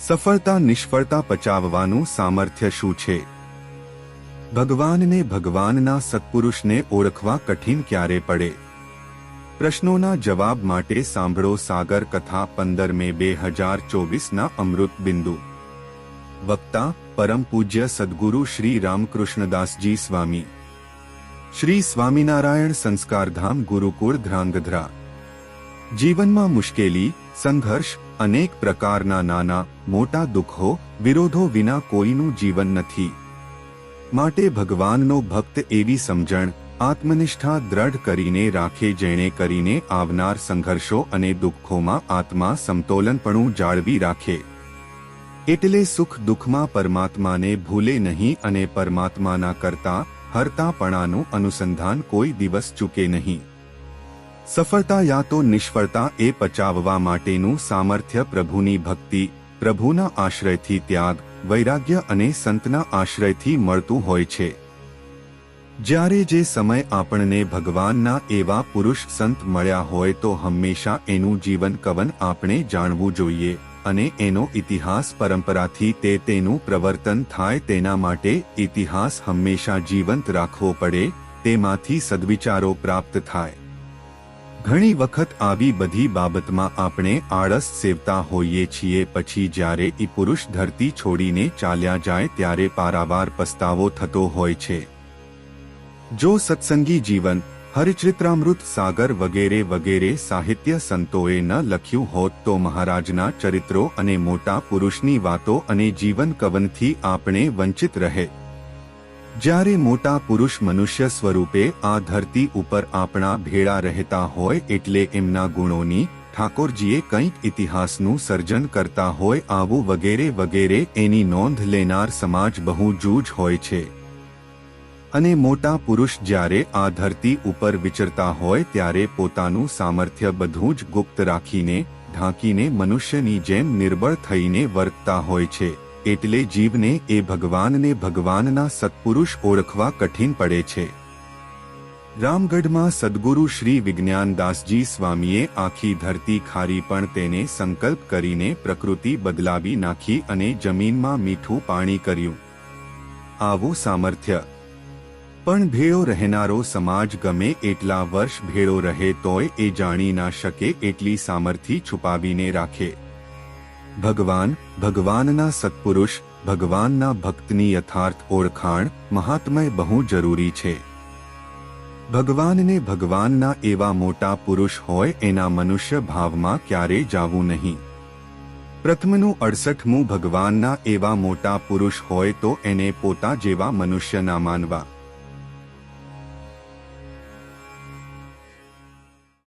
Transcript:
સફળતા નિષ્ફળતા પચાવવાનું સામર્થ્ય શું છે? ભગવાનને ભગવાનના સત્પુરુષને ઓળખવા કઠિન ક્યારે પડે? પ્રશ્નોના જવાબ માટે સાંભળો સાગર કથા 15 મે 2024ના અમૃત બિંદુ. વક્તા પરમ પૂજ્ય સદગુરુ શ્રી રામકૃષ્ણદાસજી સ્વામી. શ્રી સ્વામિનારાયણ સંસ્કારધામ ગુરુકુળ ધ્રાંગધ્રા. જીવનમાં મુશ્કેલી, સંઘર્ષ, અનેક પ્રકારના નાના મોટા દુઃખો, વિરોધો વિના કોઈનું જીવન નથી. માટે ભગવાનનો ભક્ત એવી સમજણ, આત્મનિષ્ઠા દ્રઢ કરીને રાખે જેણે કરીને આવનાર સંઘર્ષો અને દુઃખોમાં આત્મા સમતોલનપણું જાળવી રાખે. એટલે સુખ દુઃખમાં પરમાત્માને ભૂલે નહીં અને પરમાત્માના કરતા હરતાપણાનું અનુસંધાન કોઈ દિવસ ચૂકે નહીં. સફળતા યા તો નિષ્ફળતા એ પચાવવા માટેનું સામર્થ્ય પ્રભુની ભક્તિ, પ્રભુના આશ્રયથી ત્યાગ, વૈરાગ્ય અને સંતના આશ્રયથી મળતું હોય છે. જ્યારે જે સમય આપણને ભગવાનના એવા પુરુષ સંત મળ્યા હોય તો હંમેશા એનું જીવન કવન આપણે જાણવું જોઈએ અને એનો ઇતિહાસ પરંપરાથી તેનું પ્રવર્તન થાય તેના માટે ઇતિહાસ હંમેશા જીવંત રાખવો પડે, તેમાંથી સદ્વિચારો પ્રાપ્ત થાય. ઘણી વખત આવી બધી બાબતમાં આપણે આળસ સેવતા હોઈએ છીએ. પછી જ્યારે એ પુરુષ ધરતી છોડીને ચાલ્યા જાય ત્યારે પારાવાર પસ્તાવો થતો હોય છે. જો સત્સંગી જીવન, હરિચરિત્રામૃત સાગર વગેરે વગેરે સાહિત્ય સંતોએ ન લખ્યું હોત તો મહારાજના ચરિત્રો અને મોટા પુરુષની વાતો અને જીવન કવનથી આપણે વંચિત રહે. જ્યારે મોટા પુરુષ મનુષ્ય સ્વરૂપે આ ધરતી ઉપર આપણા ભેળા રહેતા હોય એટલે એમના ગુણોની, ઠાકોરજીએ કંઈક ઇતિહાસનું સર્જન કરતા હોય આવું વગેરે વગેરે એની નોંધ લેનાર સમાજ બહુ જૂજ હોય છે. અને મોટા પુરુષ જ્યારે આ ધરતી ઉપર વિચરતા હોય ત્યારે પોતાનું સામર્થ્ય બધું જ ગુપ્ત રાખીને, ઢાંકીને મનુષ્યની જેમ નિર્બળ થઈને વર્તતા હોય છે. એટલે જીવને એ ભગવાનને ભગવાનના સત્પુરુષ ઓળખવા કઠિન પડે છે. રામગઢમાં સદગુરુ શ્રી વિજ્ઞાનદાસજી સ્વામીએ આખી ધરતી ખારી પણ તેને સંકલ્પ કરીને પ્રકૃતિ બદલાવી નાખી અને જમીનમાં મીઠું પાણી કર્યું. આવું સામર્થ્ય પણ ભેળો રહેનારો સમાજ ગમે એટલા વર્ષ ભેળો રહે તોય એ જાણી ના શકે એટલી સામર્થ્ય છુપાવીને રાખે. ભગવાન, ભગવાનના સત્પુરુષ, ભગવાનના ભક્તની યથાર્થ ઓળખાણ, મહાત્મય બહુ જરૂરી છે. ભગવાનને ભગવાનના એવા મોટા પુરુષ હોય એના મનુષ્ય ભાવમાં ક્યારેય જાવું નહીં. પ્રથમનું 68મું ભગવાનના એવા મોટા પુરુષ હોય તો એને પોતા જેવા મનુષ્ય ના માનવા.